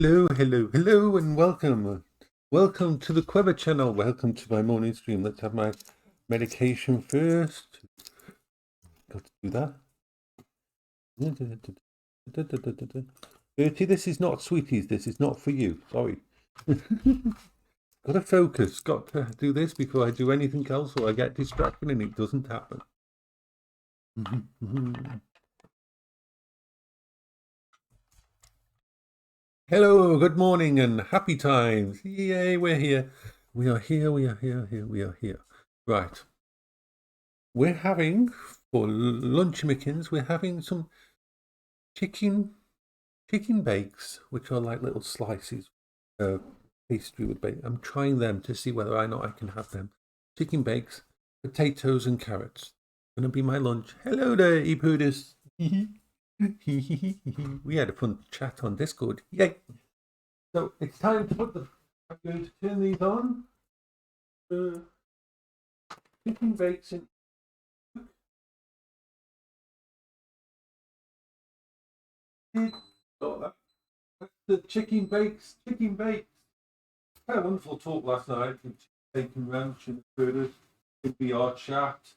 Hello, hello, hello, and welcome. Welcome to the Quiver channel. Welcome to my morning stream. Let's have my medication first. Got to do that. Bertie, this is not sweeties. This is not for you. Sorry. Got to focus. Got to do this before I do anything else, or I get distracted and it doesn't happen. Hello, good morning, and happy times. Yay, we're here. We are here, we are here, we are here. Right. We're having, for lunch Mickens, we're having some chicken bakes, which are like little slices of pastry with bacon. I'm trying them to see whether or not I can have them. Chicken bakes, potatoes and carrots. Gonna be my lunch. Hello there, Epudis. We had a fun chat on Discord. Yay! So it's time to put I'm going to turn these on. Chicken bakes in. Oh, that's the chicken bakes. Had a wonderful talk last night with Bacon Ranch and Curtis in VRchat.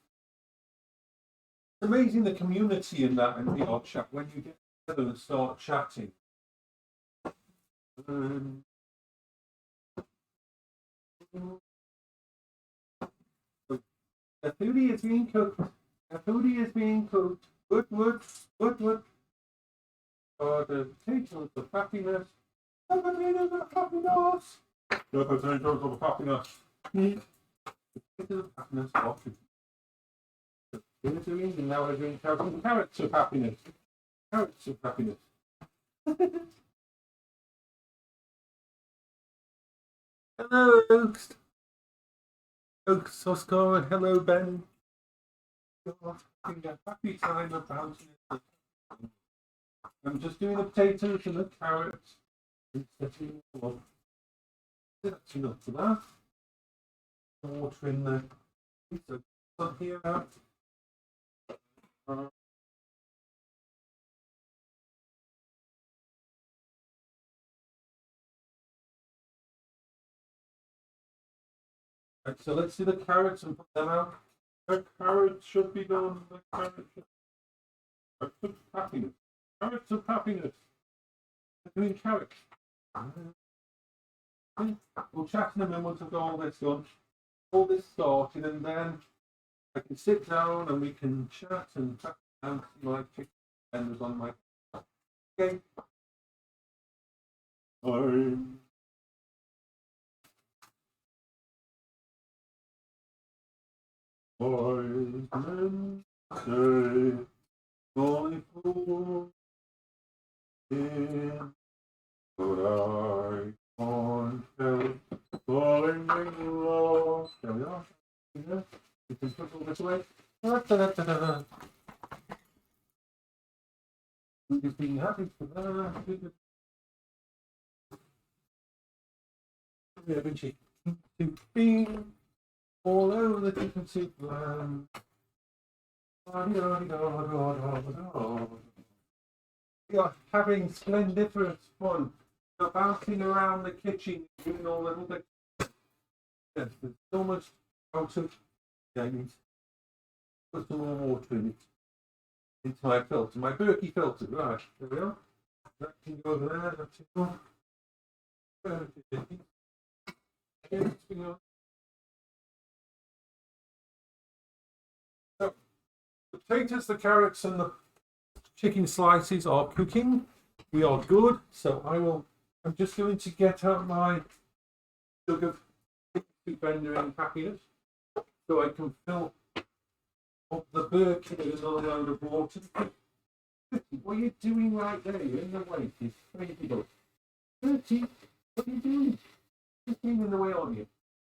It's amazing the community in that in VRchat when you get together and start chatting. The foodie is being cooked. Wood. The potatoes of happiness. The potatoes of happiness. The potatoes of happiness. The potatoes of happiness are cooking. And now we're doing carrots of happiness. Carrots of happiness. Hello, Oaks Oscar, and hello, Ben. You're having a happy time about it. I'm just doing the potatoes and the carrots. That's enough for that. Water in the sun here. Right, so let's do the carrots and put them out. The carrots should be done. The carrots of happiness. Carrots of happiness. We're doing carrots. We'll chat in a minute once I've got all this done. All this started, and then I can sit down and we can chat and chat and like chicken tenders on my. Okay. Bye. Boys men say, only fool in, but I can't help falling in love. There we are. You can put all this away. Just being happy for that. We have a chicken soup bean all over the chicken soup land. We are having splendiferous fun. We're bouncing around the kitchen, doing all little bits. Yes, there's so much out of. Yeah, I need to put some more water in it. Into my filter, my Berkey filter. Right, there we are. That can go over there. That's it. So, the potatoes, the carrots, and the chicken slices are cooking. We are good. So I'm just going to get out my jug of soup blender in happiness, so I can fill up the Berkey with another load of water. What are you doing right there? You're in the way. It's crazy. Bertie, what are you doing? Just being in the way, aren't you?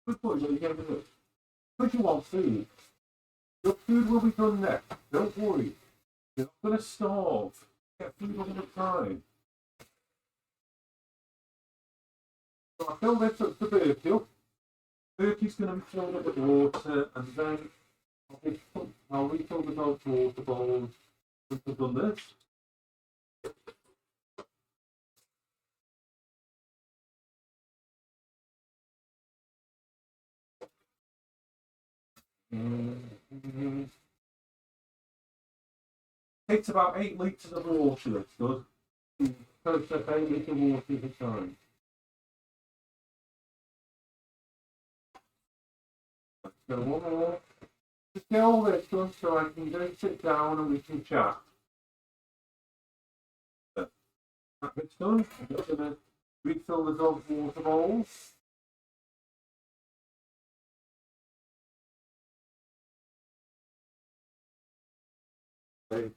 Good boy, what are you going to do? Because you want food. Your food will be done next. Don't worry. You're not going to starve. Get food all the time. So I fill this up to Bertie. Bertie's going to be filled up with water, and then I'll refill the dog's water bowl once I've done this. Takes about 8 litres of water, that's good. Process 8 litres of water at a time. So one more. Just get all this done so I can go sit down and we can chat. That bit's done. I'm just going to refill the dog's water bowls. Okay.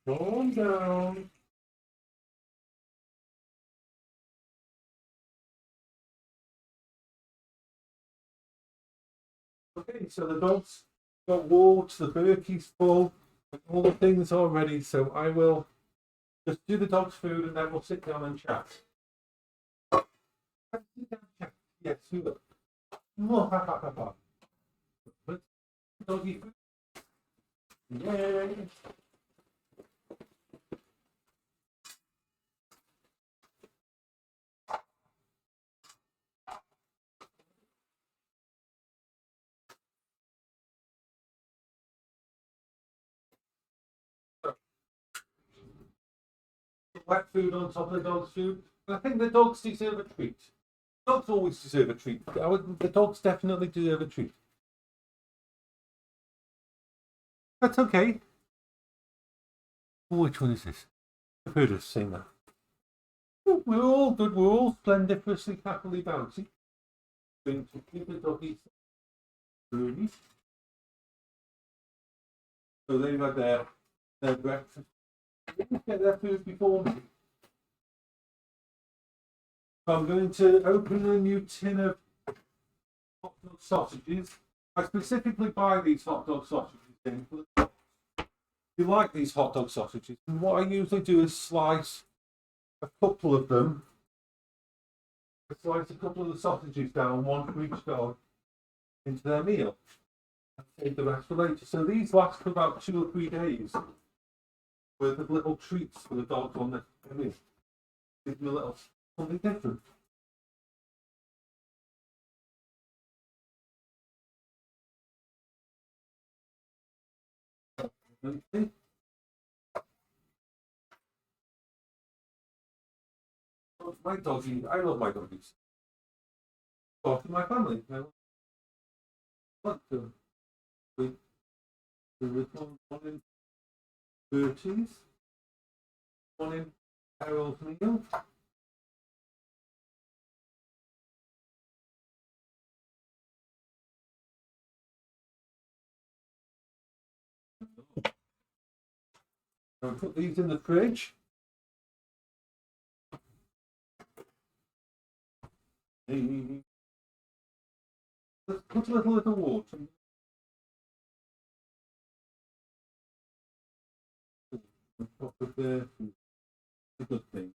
Calm down. Okay, so the dog's got water, the Berkey's full, all the things are ready, so I will just do the dog's food and then we'll sit down and chat. Yes, we will. Doggy food. Yay! Wet food on top of the dog's food. And I think the dogs deserve a treat. Dogs always deserve a treat. The dogs definitely deserve a treat. That's okay. Which one is this? I've heard us saying that. We're all good. We're all splendiferously, happily bouncy. Going to keep the doggies early. So they've had their breakfast. Get their food before me. So I'm going to open a new tin of hot dog sausages. I specifically buy these hot dog sausages in for the dogs. You like these hot dog sausages? And what I usually do is slice a couple of them. I slice a couple of the sausages down, one for each dog, into their meal. And save the rest for later. So these last for about 2 or 3 days. With little treats for the dogs on the meal. Give them a little something different. Okay. My doggies, I love my doggies. Part of my family. I want to. With one in Bertie's, one in Harold's meal. I'll put these in the fridge. Let's put a little water. Top of there, a good thing.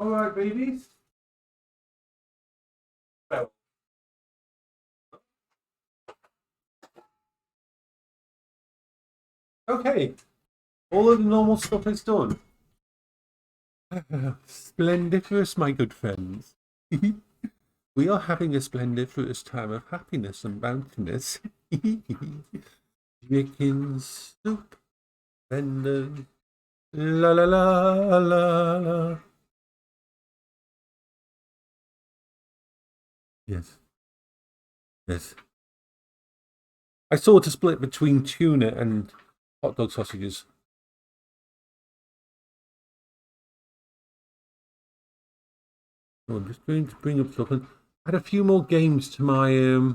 All right, babies. Well. Okay, all of the normal stuff is done. Splendiferous, my good friends. We are having a splendiferous time of happiness and bountiness. Chicken soup, and la la la la la. Yes. Yes. I sort of split between tuna and hot dog sausages. So I'm just going to bring up stuff and add a few more games to my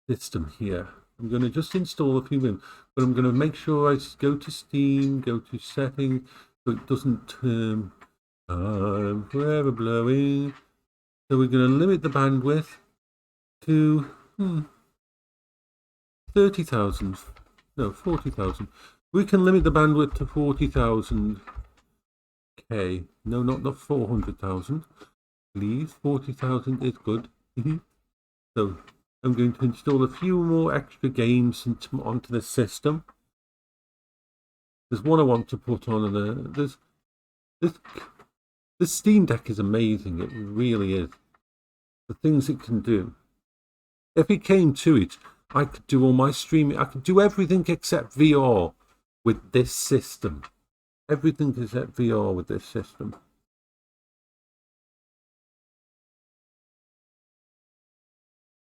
system here. I'm going to just install a few of them, but I'm going to make sure I go to Steam, go to settings, so it doesn't turn I'm forever blowing. So we're going to limit the bandwidth to 30,000. No, 40,000. We can limit the bandwidth to 40,000 K. No, not 400,000. Please, 40,000 is good. So I'm going to install a few more extra games onto the system. There's one I want to put on, and there's The Steam Deck is amazing. It really is. The things it can do. If it came to it, I could do all my streaming. I could do everything except VR with this system. Everything except VR with this system.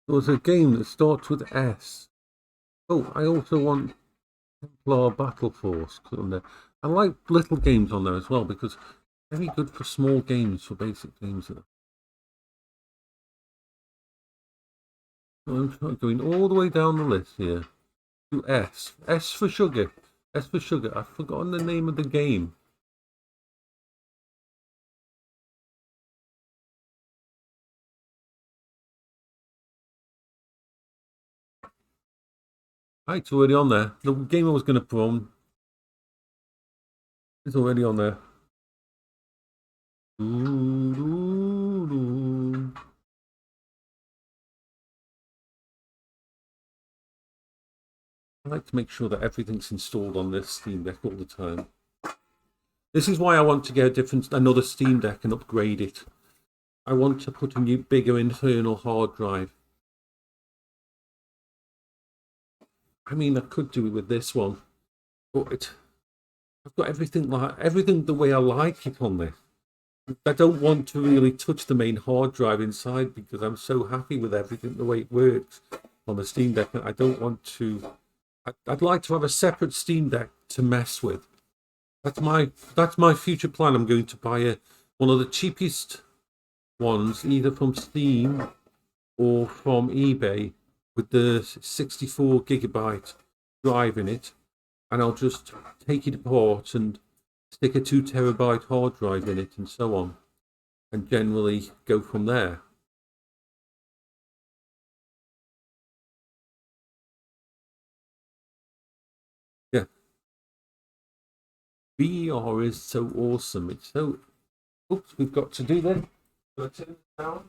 There was a game that starts with S. Oh, I also want Templar Battle Force on there. I like little games on there as well because very good for small games, for basic games. I'm going all the way down the list here to S. S for sugar. S for sugar. I've forgotten the name of the game. It's already on there. The game I was going to put on is already on there. I like to make sure that everything's installed on this Steam Deck all the time. This is why I want to get another Steam Deck and upgrade it. I want to put a new, bigger internal hard drive. I mean, I could do it with this one, but I've got everything the way I like it on this. I don't want to really touch the main hard drive inside because I'm so happy with everything the way it works on the Steam Deck. I don't want to. I'd like to have a separate Steam Deck to mess with. That's my future plan. I'm going to buy one of the cheapest ones, either from Steam or from eBay, with the 64 gigabyte drive in it, and I'll just take it apart and stick a 2 terabyte hard drive in it and so on, and generally go from there. Yeah. VR is so awesome. It's so... Oops, we've got to do then. Turn it down.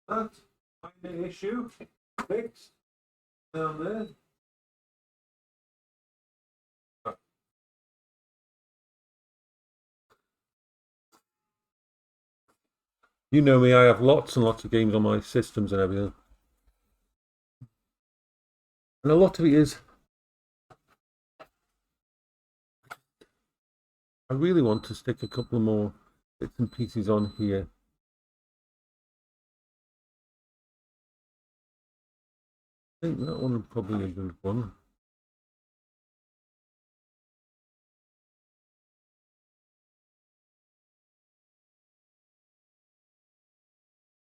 That minor issue fixed down there. You know me, I have lots and lots of games on my systems and everything. And a lot of it is, I really want to stick a couple more bits and pieces on here. I think that one would probably be a good one.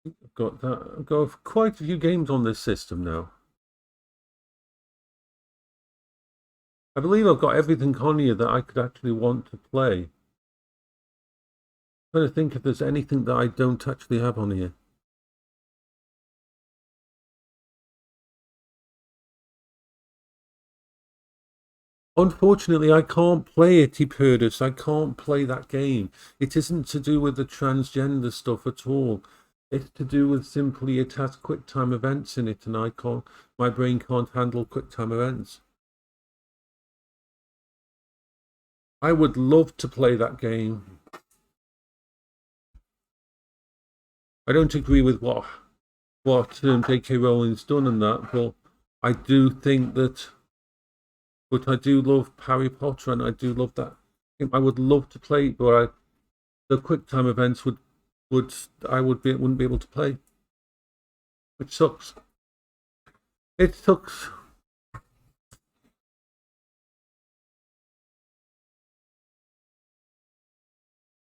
I've got that. I've got quite a few games on this system now. I believe I've got everything on here that I could actually want to play. I'm trying to think if there's anything that I don't actually have on here. Unfortunately, I can't play it, Eperdus. I can't play that game. It isn't to do with the transgender stuff at all. It's to do with simply it has QuickTime events in it, and I can't. My brain can't handle QuickTime events. I would love to play that game. I don't agree with what J.K. Rowling's done and that, but I do think that. But I do love Harry Potter, and I do love that. I would love to play, but the QuickTime events wouldn't be able to play, which sucks. It sucks.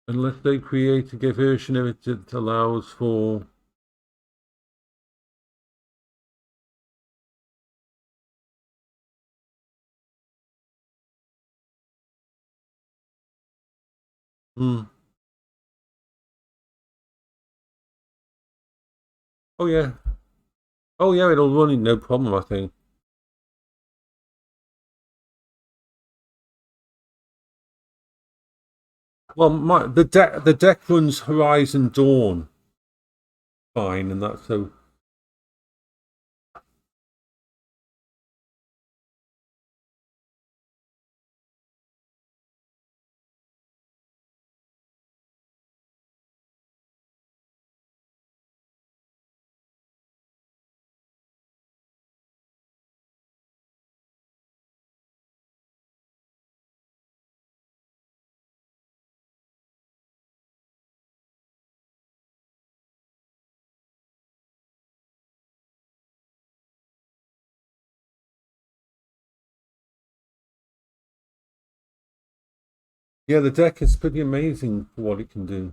Unless they create a version of it that allows for Mm. Oh yeah. Oh yeah, it'll run it no problem, I think. Well, the deck runs Horizon Dawn fine, and that's so. Yeah, the deck is pretty amazing for what it can do.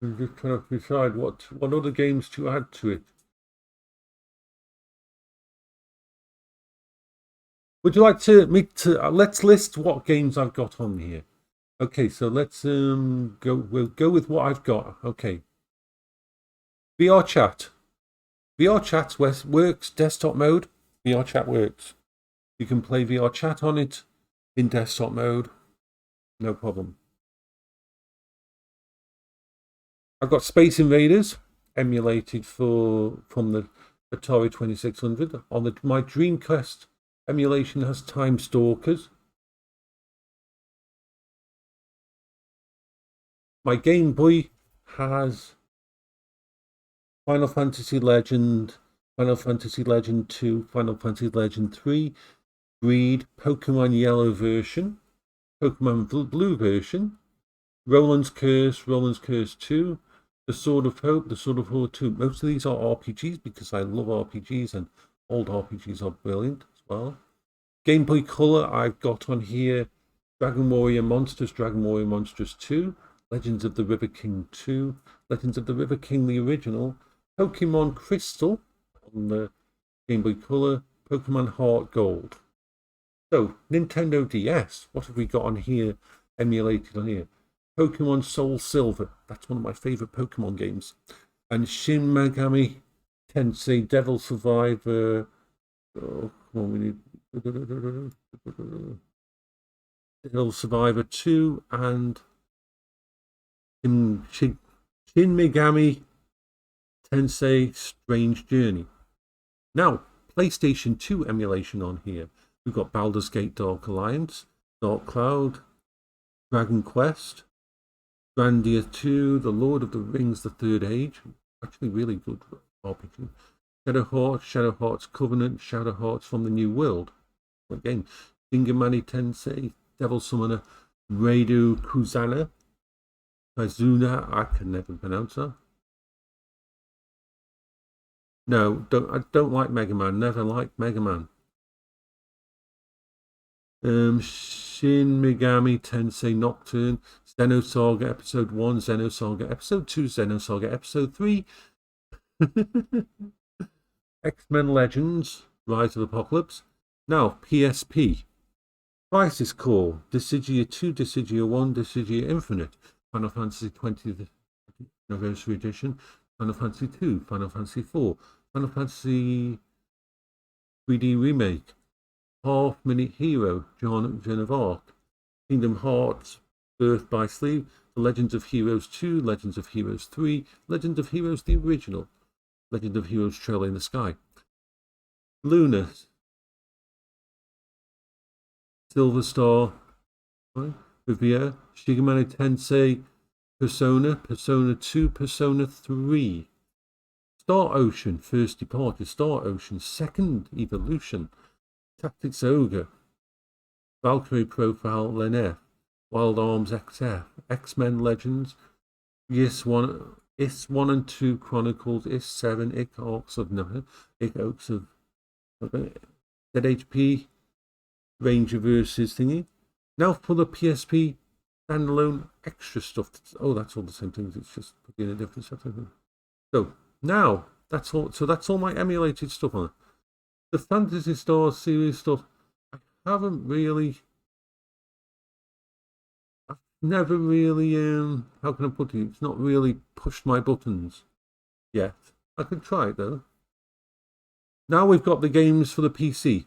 I'm just trying to decide what other games to add to it. Would you like to me to let's list what games I've got on here? Okay, so let's go. We'll go with what I've got. Okay, VRchat. VRchat works desktop mode. VRchat works. You can play VRchat on it in desktop mode, no problem. I've got Space Invaders emulated from the Atari 2600. On my Dreamcast emulation has Time Stalkers. My Game Boy has Final Fantasy Legend, Final Fantasy Legend 2, Final Fantasy Legend 3, Breed, Pokemon Yellow version, Pokemon Blue version, Roland's Curse 2, The Sword of Hope, The Sword of Hope 2. Most of these are RPGs because I love RPGs, and old RPGs are brilliant as well. Game Boy Color, I've got on here Dragon Warrior Monsters, Dragon Warrior Monsters 2, Legends of the River King 2, Legends of the River King the original, Pokemon Crystal on the Game Boy Color, Pokemon Heart Gold. So, Nintendo DS, what have we got on here, emulated on here? Pokemon Soul Silver, that's one of my favorite Pokemon games. And Shin Megami Tensei Devil Survivor. Oh, come on, we need Devil Survivor 2 and Shin Megami Tensei Strange Journey. Now, PlayStation 2 emulation on here. We've got Baldur's Gate Dark Alliance, Dark Cloud, Dragon Quest, Grandia 2, The Lord of the Rings, The Third Age. Actually, really good RPG. Shadow Hearts Covenant, Shadow Hearts from the New World. Again, Shingamani Tensei, Devil Summoner, Raidu Kuzana, Kazuna, I can never pronounce that. No, I don't like Mega Man, never liked Mega Man. Shin Megami Tensei Nocturne, Xenosaga Episode 1, Xenosaga Episode 2, Xenosaga Episode 3, X-Men Legends, Rise of Apocalypse. Now, PSP. Crisis Core, Dissidia 2, Dissidia 1, Dissidia Infinite, Final Fantasy 20th Anniversary Edition, Final Fantasy 2, Final Fantasy 4, Final Fantasy 3D Remake, Half Minute Hero, Joan of Arc, Kingdom Hearts, Birth by Sleep, The Legends of Heroes 2, Legends of Heroes 3, Legend of Heroes the Original, Legend of Heroes Trail in the Sky, Luna, Silver Star, Revere, Shigamani Tensei, Persona 2, Persona 3, Star Ocean, First Departure, Star Ocean, Second Evolution, Tactics Ogre, Valkyrie Profile, Lenef, Wild Arms XF, X-Men Legends, Is 1 and 2 Chronicles, Is 7, Ick Oaks of Dead HP, Ranger versus thingy. Now for the PSP standalone extra stuff. Oh, that's all the same things. It's just put in a different set. So now that's all. So that's all my emulated stuff on it. The Fantasy Star series stuff. I haven't really, I've never really, how can I put it? It's not really pushed my buttons yet. I could try it though. Now we've got the games for the PC.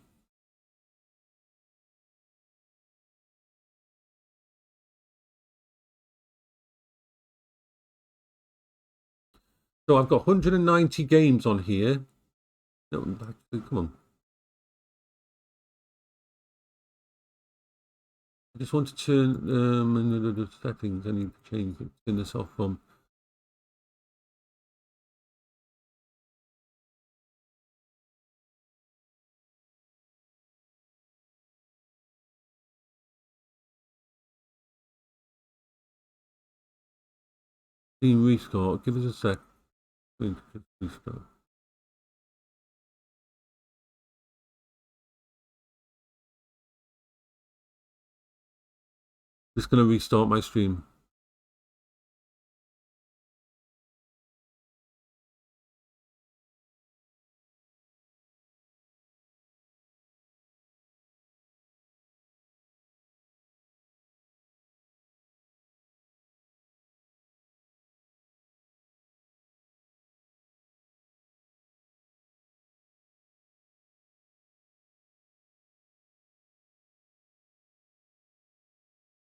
So I've got 190 games on here. No, actually, come on. I just want to turn the settings. I need to change it. Turn this off from. Steam restart. Give us a sec. Restart. Just going to restart my stream.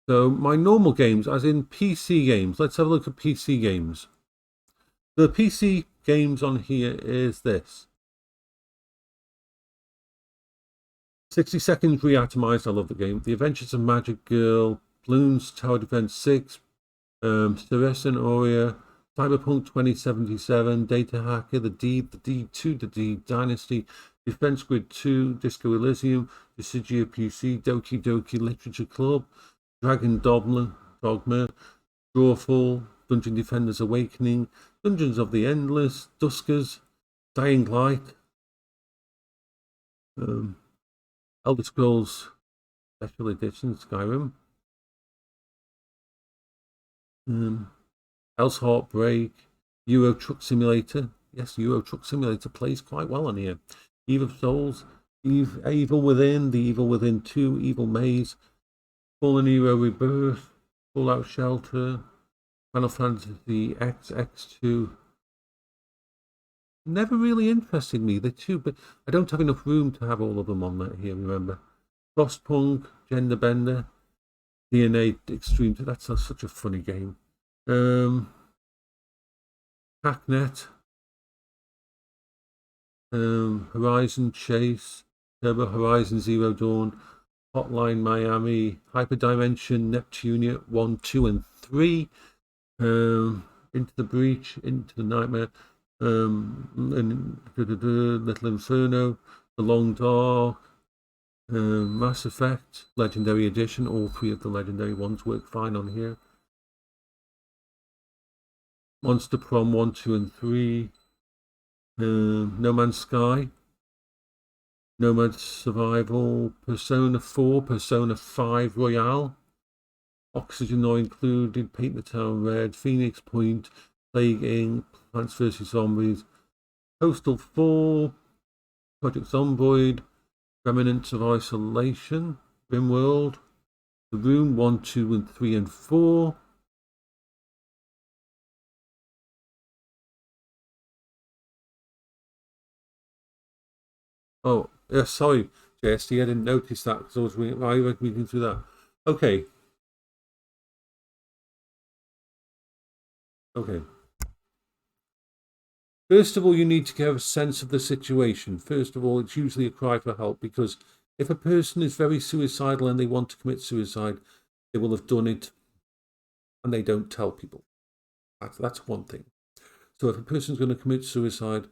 So my normal games, as in PC games, let's have a look at PC games. The PC games on here is this. 60 Seconds Reatomized, I love the game. The Adventures of Magic Girl, Bloons Tower Defense 6, Ceresan Aurea, Cyberpunk 2077, Data Hacker, the Deed 2, the Deed Dynasty, Defense Grid 2, Disco Elysium, Dissidia PC, Doki Doki Literature Club, Dragon Dogma, Drawfall, Dungeon Defenders Awakening, Dungeons of the Endless, Duskers, Dying Light, Elder Scrolls Special Edition, Skyrim, Else Heartbreak, Euro Truck Simulator. Yes, Euro Truck Simulator plays quite well on here. Eve of Souls, Evil Within, The Evil Within 2, Evil Maze, Fallen Hero Rebirth, Fallout Shelter, Final Fantasy X, X2. Never really interested me, the two, but I don't have enough room to have all of them on that here, remember. Frostpunk, Gender Bender, DNA Extreme, that's such a funny game. Hacknet, Horizon Chase, Turbo Horizon Zero Dawn, Hotline Miami, Hyperdimension, Neptunia 1, 2, and 3, Into the Breach, Into the Nightmare, and Little Inferno, The Long Dark, Mass Effect, Legendary Edition. All three of the legendary ones work fine on here. Monster Prom 1, 2, and 3, No Man's Sky, Nomad Survival, Persona 4, Persona 5 Royale, Oxygen Not Included, Paint the Town Red, Phoenix Point, Plague Inc., Plants vs. Zombies, Postal 4, Project Zomboid, Remnants of Isolation, Rimworld, The Room 1, 2, and 3, and 4. Oh, yeah, sorry, JSD, I didn't notice that because I was reading through that. Okay. Okay. First of all, you need to get a sense of the situation. First of all, it's usually a cry for help, because if a person is very suicidal and they want to commit suicide, they will have done it and they don't tell people. That's one thing. So if a person's going to commit suicide,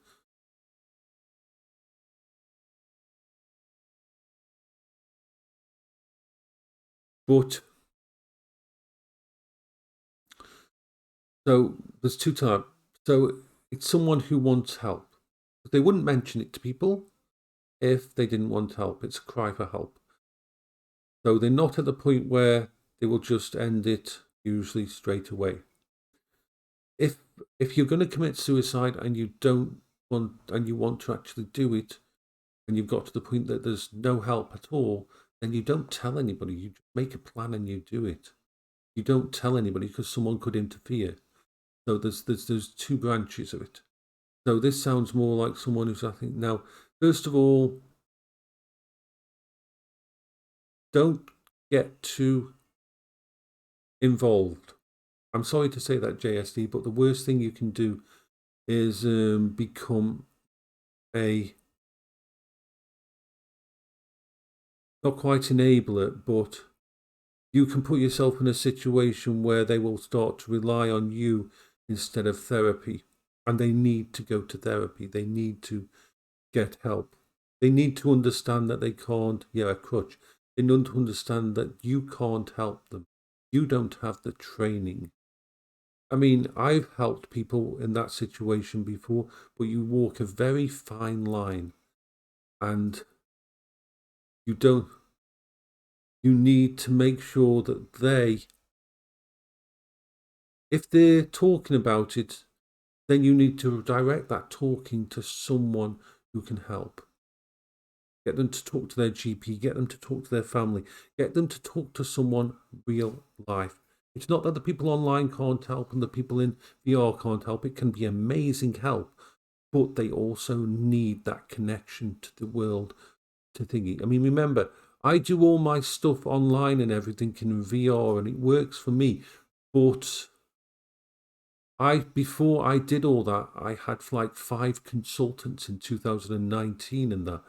but so there's two types. So it's someone who wants help. They wouldn't mention it to people if they didn't want help. It's a cry for help. So they're not at the point where they will just end it usually straight away. If you're going to commit suicide and you don't want, and you want to actually do it, and you've got to the point that there's no help at all, then you don't tell anybody. You make a plan and you do it. You don't tell anybody because someone could interfere. So there's two branches of it. So this sounds more like someone who's, I think, now, first of all, don't get too involved. I'm sorry to say that, JSD, but the worst thing you can do is become a, not quite enabler, but you can put yourself in a situation where they will start to rely on you instead of therapy. And they need to go to therapy. They need to get help. They need to understand that they can't, a crutch. They need to understand that you can't help them. You don't have the training. I mean, I've helped people in that situation before, but you walk a very fine line, and you need to make sure that if they're talking about it, then you need to direct that talking to someone who can help. Get them to talk to their GP, get them to talk to their family, get them to talk to someone real life. It's not that the people online can't help and the people in VR can't help. It can be amazing help, but they also need that connection to the world, to thingy. I mean, remember, I do all my stuff online and everything in VR, and it works for me. But before I did all that, I had like 5 consultants in 2019 and that.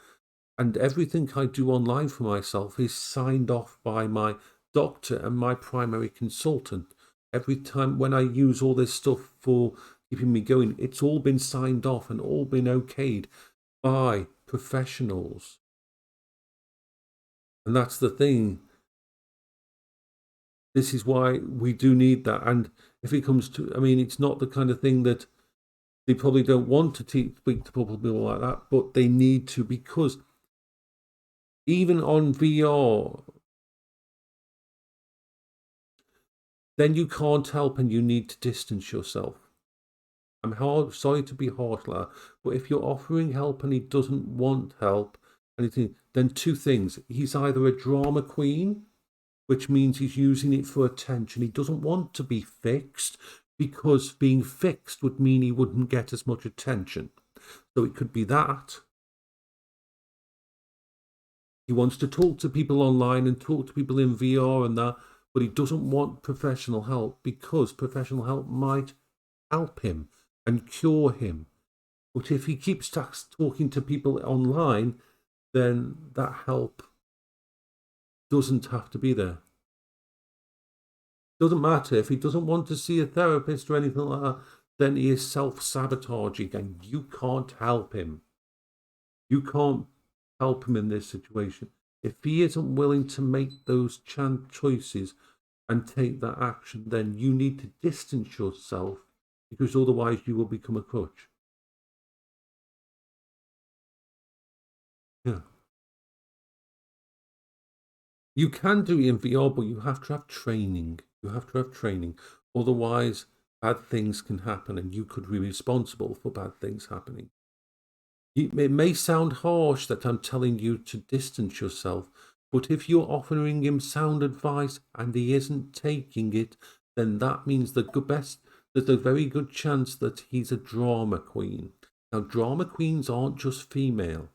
And everything I do online for myself is signed off by my doctor and my primary consultant. Every time when I use all this stuff for keeping me going, it's all been signed off and all been okayed by professionals. And that's the thing. This is why we do need that. And if it comes to, I mean, it's not the kind of thing that they probably don't want to speak to people like that, but they need to, because even on VR, then you can't help and you need to distance yourself. I'm sorry to be harsh, but if you're offering help and he doesn't want help, then 2 things. He's either a drama queen, which means he's using it for attention. He doesn't want to be fixed, because being fixed would mean he wouldn't get as much attention. So it could be that. He wants to talk to people online and talk to people in VR and that, but he doesn't want professional help because professional help might help him and cure him. But if he keeps talking to people online, then that help doesn't have to be there. Doesn't matter if he doesn't want to see a therapist or anything like that, then he is self-sabotaging and you can't help him. You can't help him in this situation. If he isn't willing to make those choices and take that action, then you need to distance yourself, because otherwise you will become a crutch. Yeah. You can do it in VR, but you have to have training. You have to have training. Otherwise, bad things can happen and you could be responsible for bad things happening. It may sound harsh that I'm telling you to distance yourself, but if you're offering him sound advice and he isn't taking it, then that means there's a very good chance that he's a drama queen. Now, drama queens aren't just female.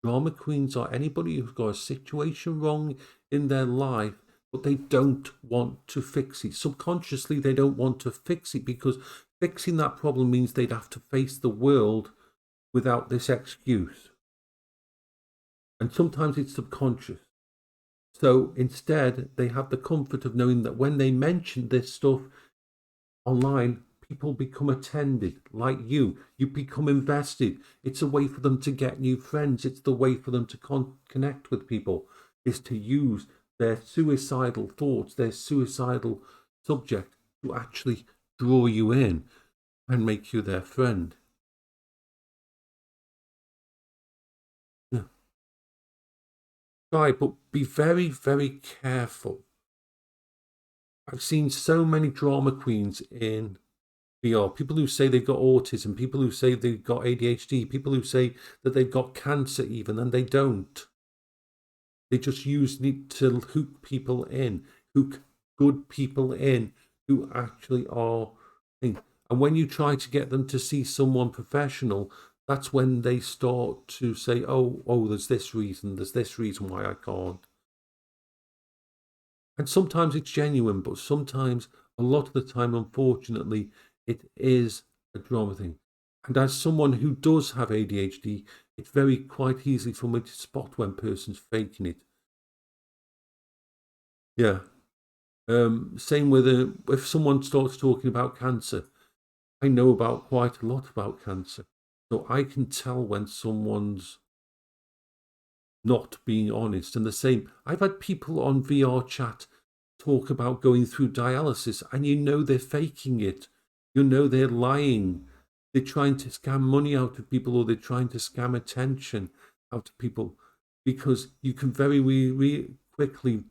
Drama queens are anybody who's got a situation wrong in their life, but they don't want to fix it. Subconsciously, they don't want to fix it because fixing that problem means they'd have to face the world without this excuse. And sometimes it's subconscious. So instead, they have the comfort of knowing that when they mention this stuff online, people become attended, like you. You become invested. It's a way for them to get new friends. It's the way for them to connect with people, is to use their suicidal thoughts, their suicidal subject, to actually draw you in and make you their friend. Yeah. Right, but be very, very careful. I've seen so many drama queens in VR. People who say they've got autism, people who say they've got ADHD, people who say that they've got cancer even, and they don't. They just use it to hook people in, hook good people in who actually are. And when you try to get them to see someone professional, that's when they start to say, oh, there's this reason why I can't. And sometimes it's genuine, but sometimes, a lot of the time, unfortunately, it is a drama thing. And as someone who does have ADHD, it's very quite easy for me to spot when a person's faking it. Yeah. Same with if someone starts talking about cancer, I know about quite a lot about cancer. So I can tell when someone's not being honest. And the same, I've had people on VRchat talk about going through dialysis, and you know they're faking it. You know they're lying. They're trying to scam money out of people, or they're trying to scam attention out of people, because you can very quickly.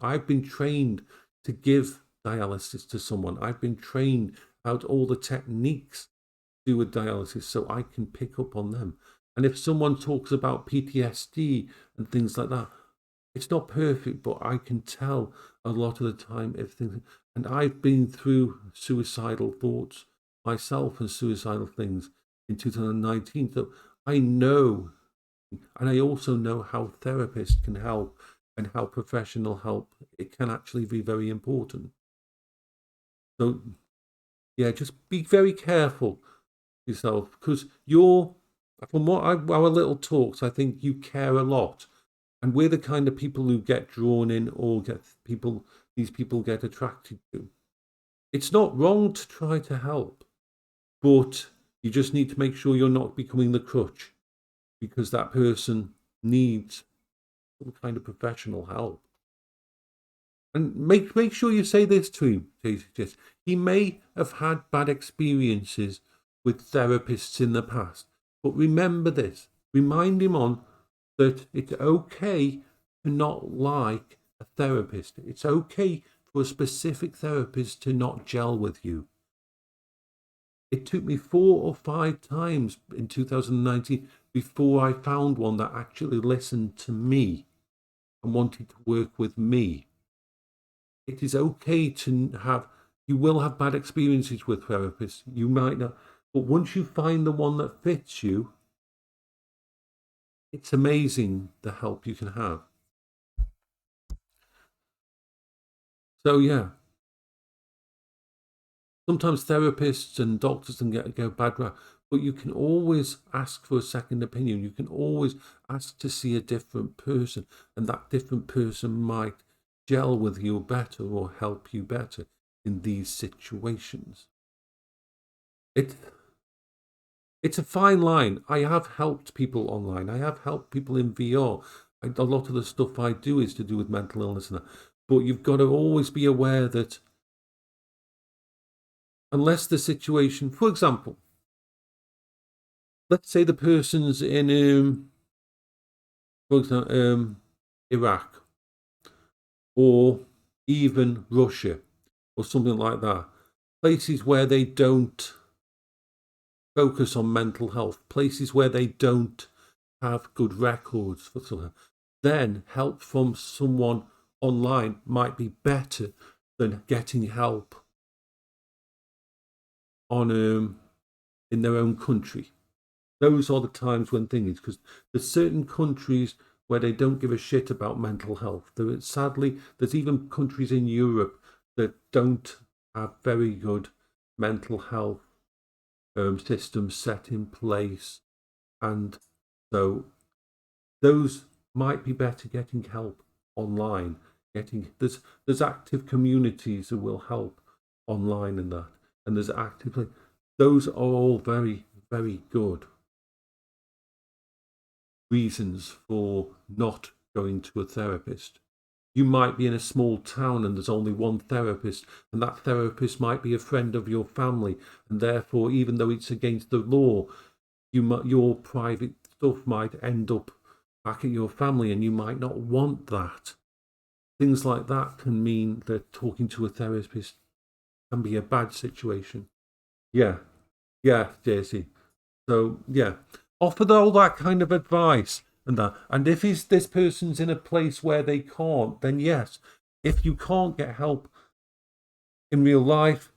I've been trained to give dialysis to someone. I've been trained out all the techniques to do with dialysis, so I can pick up on them. And if someone talks about PTSD and things like that, it's not perfect, but I can tell a lot of the time if things. And I've been through suicidal thoughts myself and suicidal things in 2019. So I know, and I also know how therapists can help and how professional help, it can actually be very important. So yeah, just be very careful yourself, because from what our little talks, I think you care a lot, and we're the kind of people who get drawn in, or these people get attracted to. It's not wrong to try to help, but you just need to make sure you're not becoming the crutch, because that person needs some kind of professional help. And make sure you say this to him. He may have had bad experiences with therapists in the past, but remember this. Remind him on that it's okay to not like a therapist. It's okay for a specific therapist to not gel with you. It took me 4 or 5 times in 2019 before I found one that actually listened to me and wanted to work with me. It is okay to you will have bad experiences with therapists. You might not, but once you find the one that fits you, it's amazing the help you can have. So yeah, sometimes therapists and doctors can get a bad rap, but you can always ask for a second opinion. You can always ask to see a different person, and that different person might gel with you better or help you better in these situations. It's a fine line. I have helped people online. I have helped people in VR. A lot of the stuff I do is to do with mental illness and that. But you've got to always be aware that unless the situation, for example, let's say the person's in, for example, Iraq, or even Russia, or something like that. Places where they don't focus on mental health, places where they don't have good records for something, then help from someone online might be better than getting help on in their own country. Those are the times when things, because there's certain countries where they don't give a shit about mental health. Sadly, there's even countries in Europe that don't have very good mental health systems set in place, and so those might be better getting help online. There's active communities that will help online and that, and there's actively, those are all very, very good reasons for not going to a therapist. You might be in a small town and there's only one therapist, and that therapist might be a friend of your family, and therefore, even though it's against the law, your private stuff might end up back at your family, and you might not want that. Things like that can mean that talking to a therapist can be a bad situation. Yeah, Daisy. So yeah, offer all that kind of advice, and that. And if this person's in a place where they can't, then yes. If you can't get help in real life,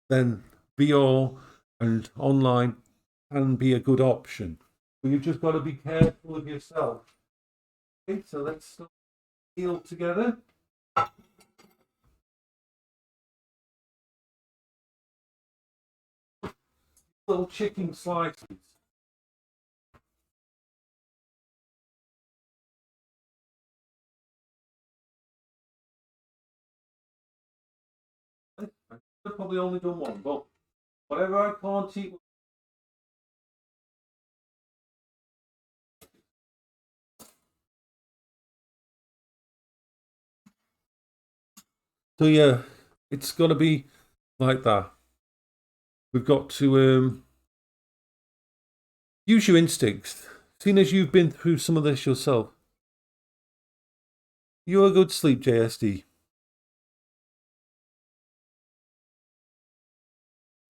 then VR and online can be a good option. But you've just got to be careful of yourself. Okay, so let's start heal together. Little chicken slices. I've probably only done one, but whatever I can't eat. So yeah, it's got to be like that. We've got to use your instincts. Seeing as you've been through some of this yourself. You're a good sleep, JSD.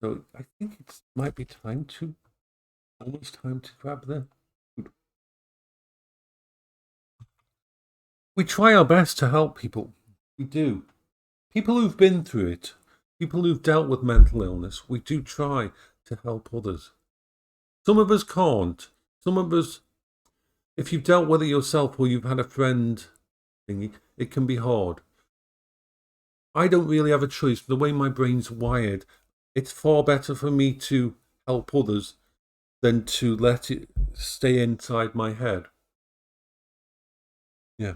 So I think it might be almost time to grab the food. We try our best to help people. We do. People who've been through it, people who've dealt with mental illness, we do try to help others. Some of us can't. Some of us, if you've dealt with it yourself or you've had a friend thingy, it can be hard. I don't really have a choice. The way my brain's wired, it's far better for me to help others than to let it stay inside my head. Yeah.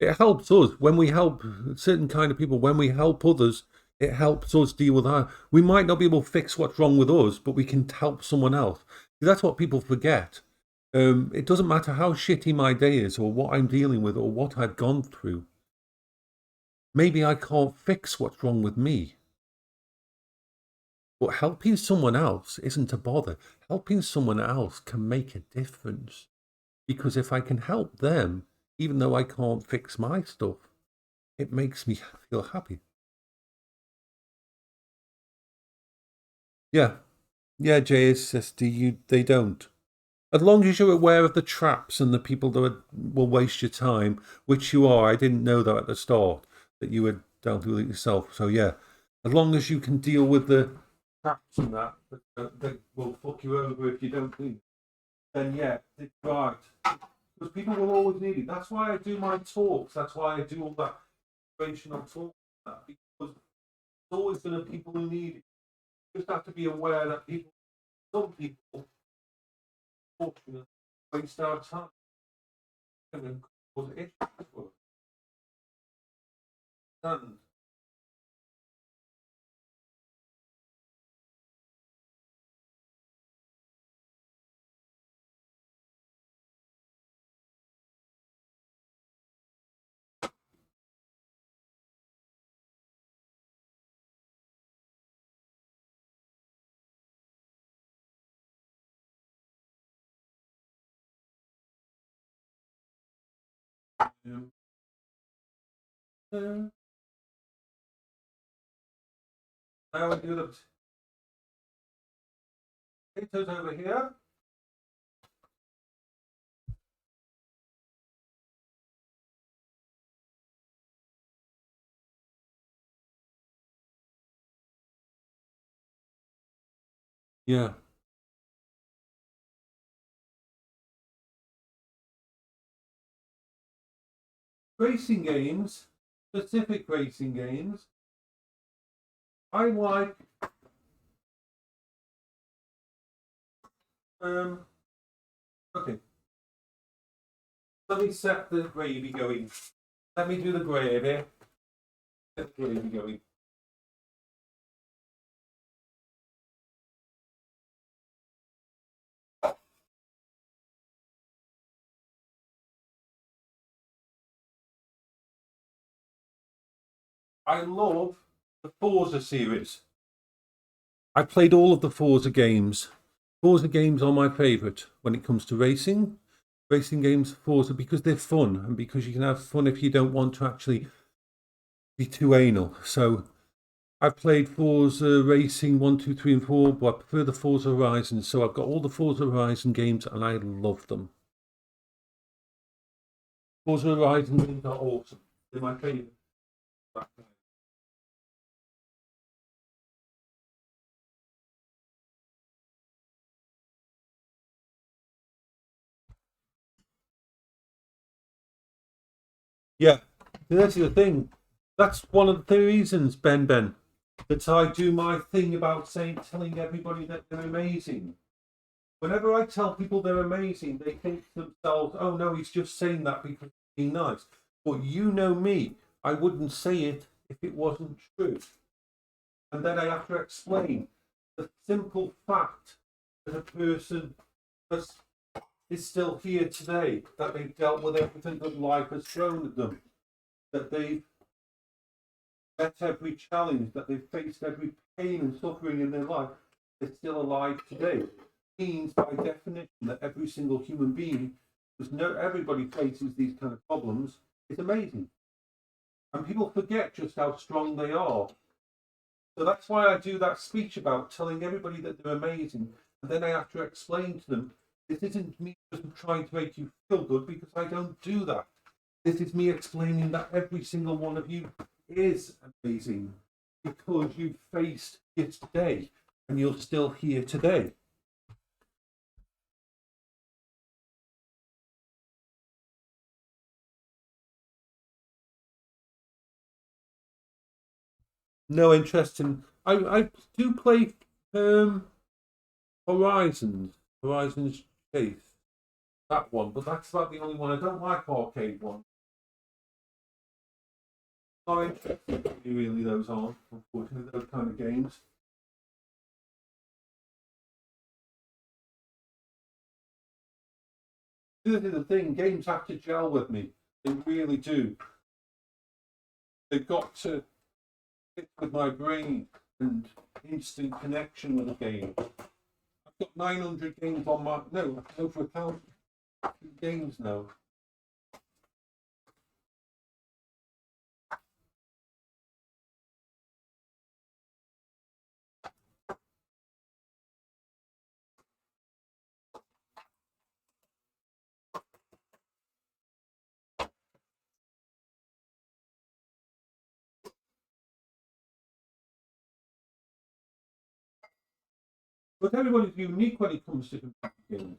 It helps us when we help certain kind of people, when we help others, it helps us deal with that. We might not be able to fix what's wrong with us, but we can help someone else. That's what people forget. It doesn't matter how shitty my day is or what I'm dealing with or what I've gone through. Maybe I can't fix what's wrong with me. But helping someone else isn't a bother. Helping someone else can make a difference. Because if I can help them, even though I can't fix my stuff, it makes me feel happy. Yeah. Yeah, JSSD, they don't. As long as you're aware of the traps and the people that will waste your time, which you are. I didn't know that at the start, that you were down through it yourself. So yeah, as long as you can deal with the traps and that will fuck you over if you don't think, then yeah, it's right. Because people will always need it. That's why I do my talks. That's why I do all that inspirational talk. Because there's always going to be people who need it. You just have to be aware that some people, unfortunately, waste our time and cause issues for us. Now we do the potatoes over here. Yeah. Racing games, specific racing games. I like okay. Let me set the gravy going. Let me do the gravy. Set the gravy going. I love the Forza series. I played all of the Forza games. Forza games are my favourite when it comes to racing. Racing games, Forza, because they're fun and because you can have fun if you don't want to actually be too anal. So I've played Forza Racing 1, 2, 3, and 4, but I prefer the Forza Horizon. So I've got all the Forza Horizon games, and I love them. Forza Horizon games are awesome. They're my favourite. Yeah, that's the thing. That's one of the reasons, Ben, that I do my thing about telling everybody that they're amazing. Whenever I tell people they're amazing, they think to themselves, "Oh no, he's just saying that because he's being nice." But you know me, I wouldn't say it if it wasn't true. And then I have to explain the simple fact that a person is still here today, that they've dealt with everything that life has thrown at them, that they've met every challenge, that they've faced every pain and suffering in their life, they're still alive today. Means by definition that every single human being, because everybody faces these kind of problems, is amazing. And people forget just how strong they are. So that's why I do that speech about telling everybody that they're amazing. And then I have to explain to them, this isn't me just trying to make you feel good, because I don't do that. This is me explaining that every single one of you is amazing because you faced it today and you're still here today. No interest in. I do play Horizons Chase, that one, but that's about the only one. I don't like arcade one. Not interested in really, those aren't, unfortunately, those kind of games. This is the thing, games have to gel with me. They really do. They've got to fit with my brain and instant connection with the game. I've got 900 games on my, no, over 1,000 games now. But everybody's unique when it comes to computer games.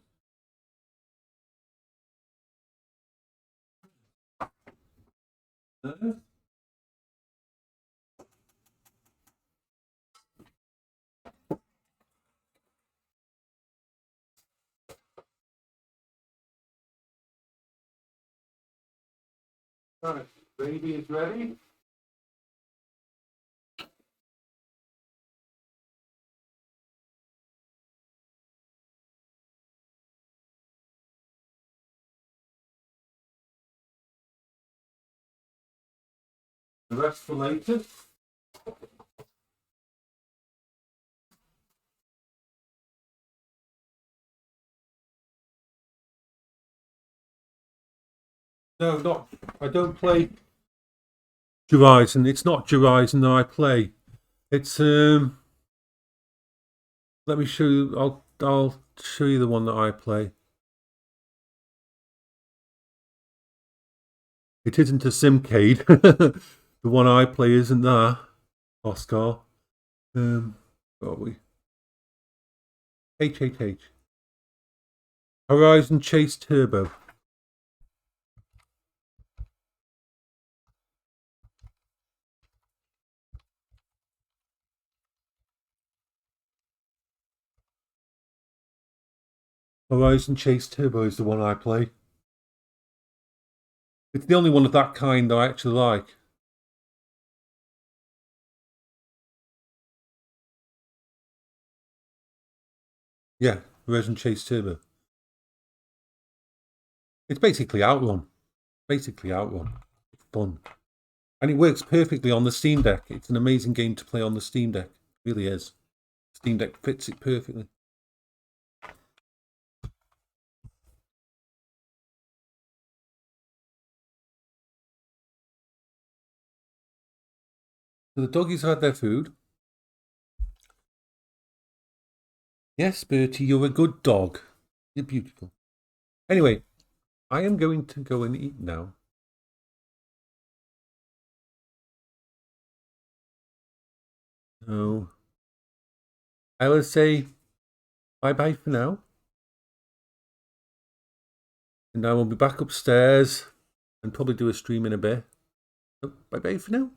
Right, baby is ready. The rest for later. No, not. I don't play Horizon. It's not Horizon that I play. It's Let me show you. I'll show you the one that I play. It isn't a Simcade. The one I play isn't that. Oscar. Where are we? H. Horizon Chase Turbo. Horizon Chase Turbo is the one I play. It's the only one of that kind that I actually like. Yeah, Horizon Chase Turbo. It's basically Outrun. It's fun. And it works perfectly on the Steam Deck. It's an amazing game to play on the Steam Deck. It really is. Steam Deck fits it perfectly. So the doggies had their food. Yes, Bertie, you're a good dog. You're beautiful. Anyway, I am going to go and eat now. So I will say bye-bye for now. And I will be back upstairs and probably do a stream in a bit. So bye-bye for now.